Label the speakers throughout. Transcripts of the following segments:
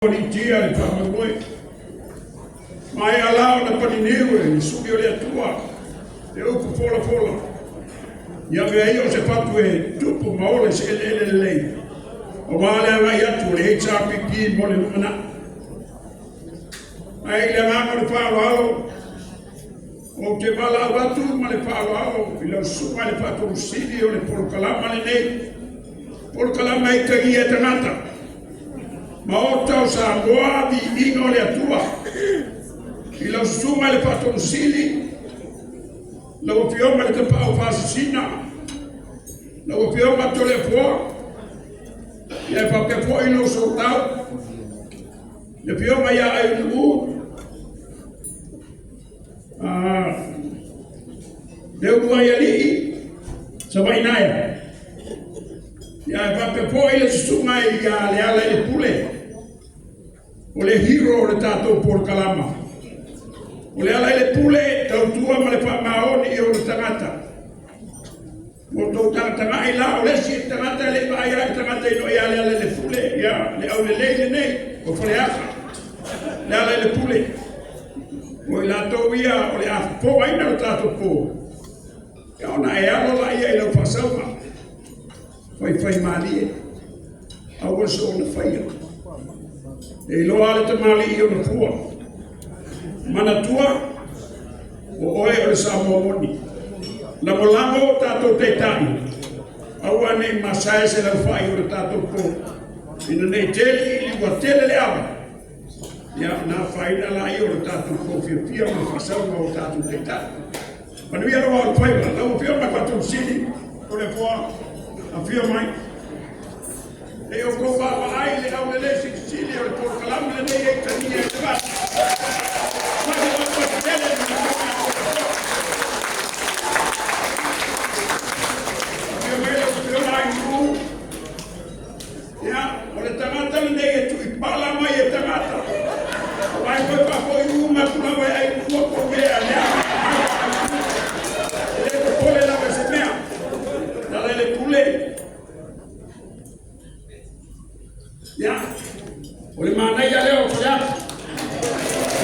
Speaker 1: Dia le whamamoi. Mai alao na paninewe, ni suki o le atua. E upu fola fola. Ia mea iyo se patu e tupu maole se ele lei. O wale awai atu le HRPP mo le numana. Ai le mama le whalo alo. O te wala watu ma le whalo alo. I lau suma le patu usidi o le polokalama le nei. Polokalama i kagi e tangata. Ma o tau sa moa di ino le atua. I lau suma le pato usili. Lau pioma le tapau fasisina. Lau pioma to le poa. Ia e pape poa ino so tau. Le pioma ia ai nuku. Leu mua ia lii. Sa wainaya. Ia e pape poa ile suma i le ala ile pule. O le hero o le tātou polokalama. O le ala ele pule, tau tua ma le whamaoni i o le tangata. Mo tau tangata i la o le si tangata le maia i tangata ino i ale ala le pule. Ia, le au le leile nei, o whale asa. Le ala ele pule. O i la tau ia o le afa po aina o tātou po. Ia ona e alo la ia i lau whasauma. Whai malie. Au so na whaia. E loa le te mali i o na pua. Mana tua, o oe o le Samoa moni. La molango tātou te tai. Aua nei masae se lau whai o le tātou po. Ina nei tele i liwa tele le awa. Ia nā whai na la i o le tātou po. Fia ma whasau ma o tātou te tai. Panuia roa o whaiwa. Lau fia ma kwatou sini. O le poa. A fia mai. E o ko wa ai le au le lesi sili o le polokalama le nei e kania e te wata. Mai o ko tele ni o mele o te ora i mu. Ia, o le tangata le nei e tu i pala mai e tangata. Mai koe pa ko i uma kuna wai ai kua ko mea lea. Le ko pole la se mea. Dala le pule. Ya, oleh mana ya leo ya?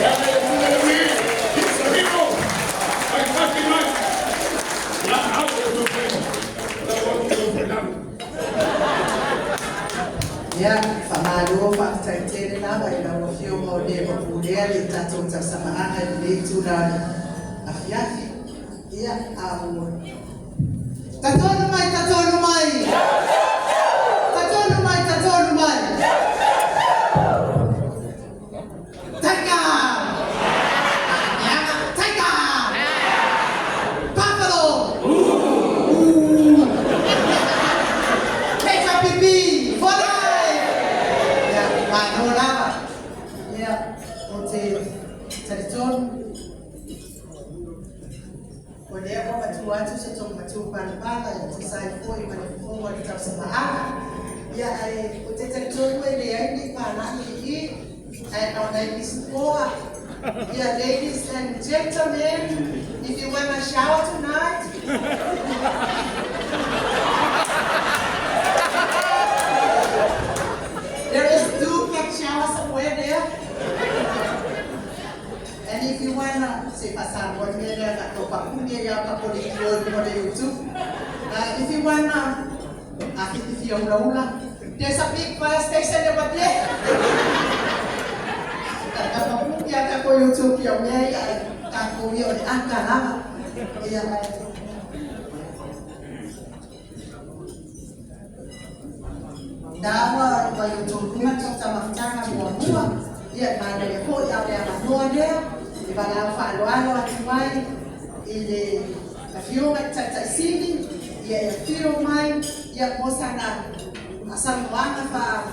Speaker 1: Ya le pule le mi, sabino. Ai fati mai. Ya au do pe. La o do pe nam.
Speaker 2: Ya, famalo fa tente na ba ina mo fio mo de mo pule le tato ta sama ana le tuna afiafi. Ya, au. Tatonu mai, tatonu mai. Tatonu mai, tatonu mai. Taka! Taka! Buffalo! HRPP! For life! Yeah, Manola. Yeah, ote tradition. Olha como tu antes se tu para tu sai foi para fora de tal semana. E aí o tradition ele ainda para ali. And our ladies floor. Yeah, ladies and gentlemen, if you want to shower tonight, there is 2 cat showers somewhere there. And if you want to say pasar one minute atau pakunya ya pakuli on YouTube, if you want to, if you ula, there's a big fire station over there. Kalau dia tak YouTube yang ni, tak boleh angkat lah. Ia dawa kwa YouTube kuma sama mchana mua. Ia mana dia ko yang dia mua dia. Di bawah faluan atuai ile afio macam sini. Ia afio mai. Ia mosana asal mana fa.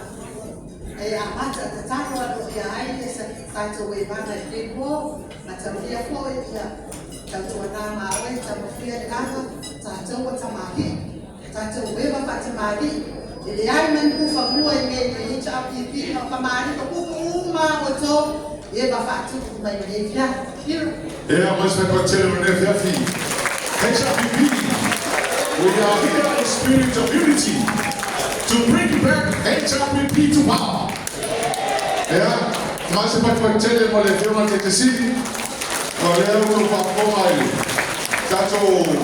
Speaker 2: Mata tatato ya ai esa tanto we bana debo mata dia ko ya tanto na mawe tanto fia kaka tanto wata mahi tanto we ba pati mahi ile ai men ku fa mua ile HRPP no kamari ko uma oto ye ba fatu mai ne via
Speaker 3: mas vai acontecer no NFF. HRPP, we are here in the spirit of unity to bring back HRPP to power. Ea, mai se patpatele mo le fiona te sili. O le au pa poma ile. Tato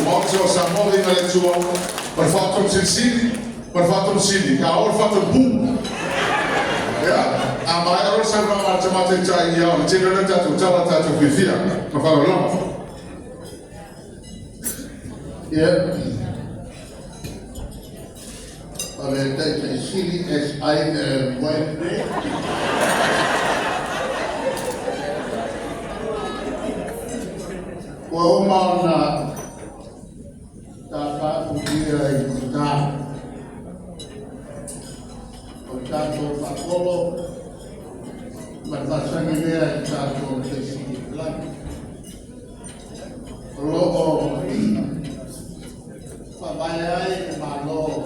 Speaker 3: mo sa mo de na tua. Per fatto sili, per fatto sili, ka or fatto bu. Ea, a mai ora sa ma mate chai ia, o te na tato tala tato fifia. Ma fa lo.
Speaker 4: Yeah. Oleh dari sini SI WFP. Wahumau na dapat dia kita. Untuk Pakolo, berpasangan dia satu sesi lagi. Kalau pabayai malo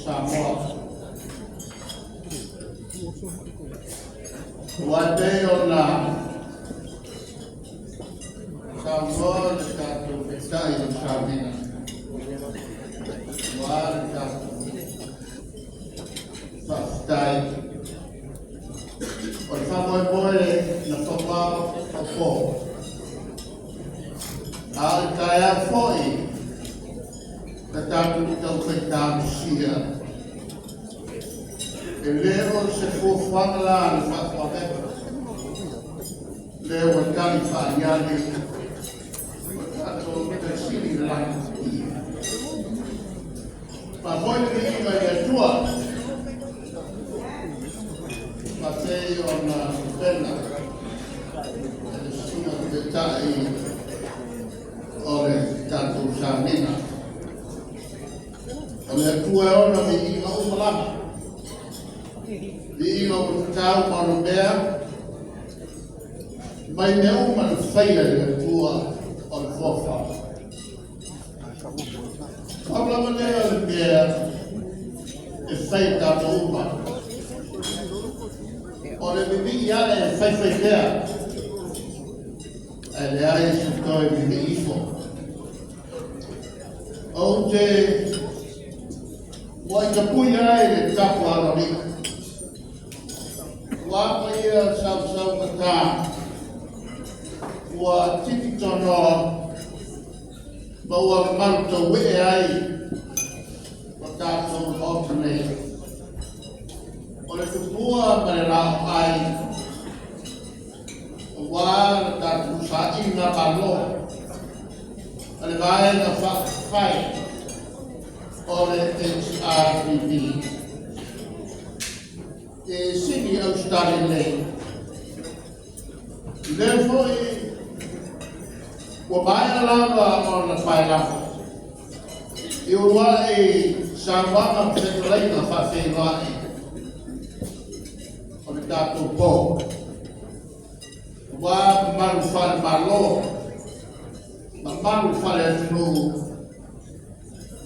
Speaker 4: Samoa. Wate ona Samoa dekat pesta yang Sabina. Warga pastai. Samoa boleh napapa apa. Al-Kaya foi tetapi kita sedang sia. Leo se fu fangla al fatwa Leo kali fanyani. Atau kita sini lagi. Pamoja ni ya tua. Pasei ona pena. Sino detai oleh Tatu Samina. Oleh tua orang ini mau malam. Di mau tahu mau ber. Mai mau manfaat dengan tua oleh fofa. Kalau mana oleh ber, efek Tatu Umar. Oleh bibi ya efek ber. Aliás, estou em Ifo. Onde o Itapuia ele está falando ali. O Apaia Salsão Catá. O Tititono. O Malto Weai. O Tato Alternate. Olha que boa para lá ai. Wal dan usaha na ballo alay na fight oleh HRBB sini Australia therefore wabaya lama on the file iwa sama petrolay na fafewa oleh Tato Po wa manfaat malo manfaat itu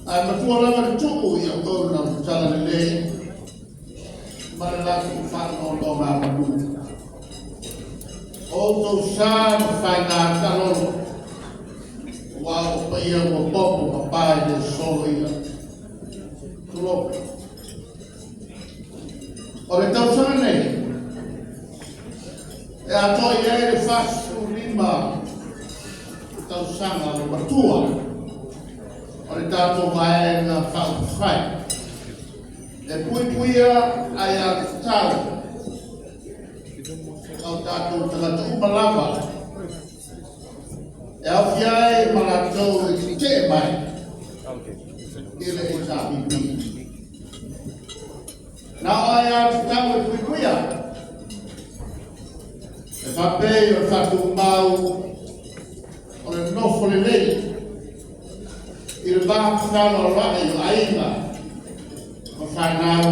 Speaker 4: matua lama itu yang kau nak jalan ini malah manfaat orang mampu untuk sam fanat kalau wow payah bobo apa dia soalnya kalau oleh tahu sana ni atau ia faz lima tau sama bertua oleh tato vai na fai depois puia ayat tahu kau tato terlalu melama elfiai malato cemai ile isabi now ayat tahu puia Fapei o fatu mau o le nofo le lei i le baa whano rai o ainga o whanau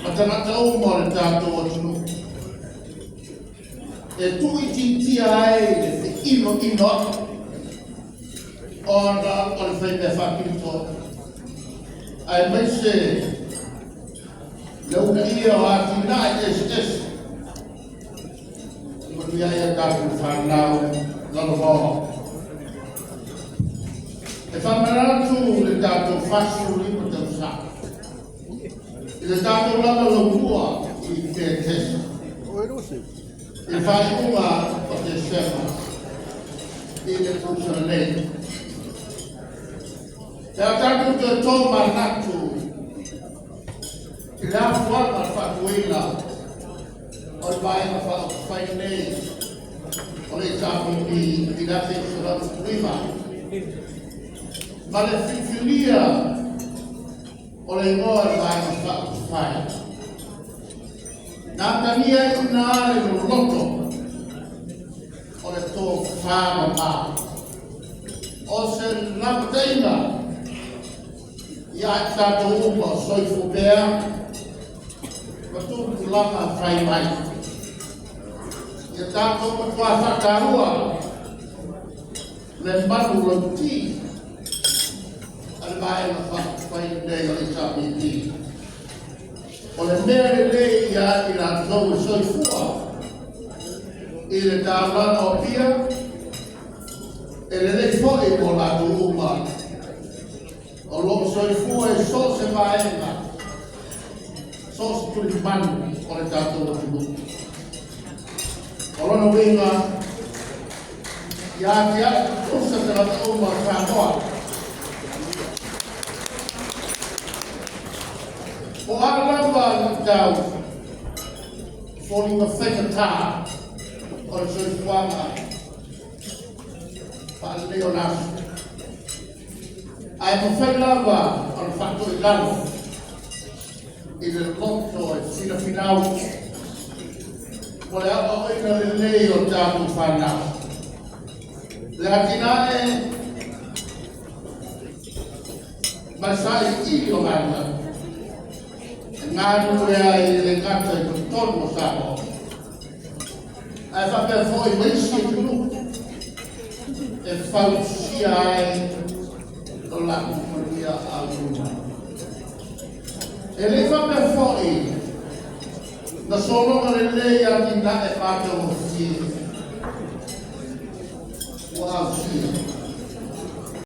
Speaker 4: ma tanata umo le tātou o tunu e tui tintia ai le te ino o le whaine whakito ai meise le una ia o ati nai esi dia yang dapat fanau lalu bawa. Efamaran tu letak tu fasul ini betul sah. Letak tu lalu lupa. i te tesa. I whai unga o te sema i te kusana nei. Te atatu te tō manatu i rea fuana whakuila o i vai na whai nei o le tapu i rate suratu kuima. Ma le whiwhiria o le ingoa i vai na whai. Nā tania i nā le loto o le tō whāma mā. O se nāpteina i a tātou upa o soifu pēr, ma tūku langa whai mai. I a tātou ma tua whakarua le manu lauti ale vai na whai nei o le tāpiti. O le mea le lei ia i la tau e soifua i le tālana o pia e le lei foi o la tuuma o lo soifua e so se vaenga so se tuli manu o le tātou o tulu o lono winga ia ki a usa te la tuuma whanoa o alamba tau foli ma whekatā o le soifuanga pa leonasu. Ai ma whailava o le whakto i lalo i le loto e whina whinau o le apa oina le lei o tātou whanau. Le atinae masai i o ngana ngā nure ai le ngata i tonu o sāko. Ai whapea fōi maisi e tunu. E whausia ai o laku maria a luna. E le whapea fōi na solonga le lei a ki na e pāta o fie. O au fie.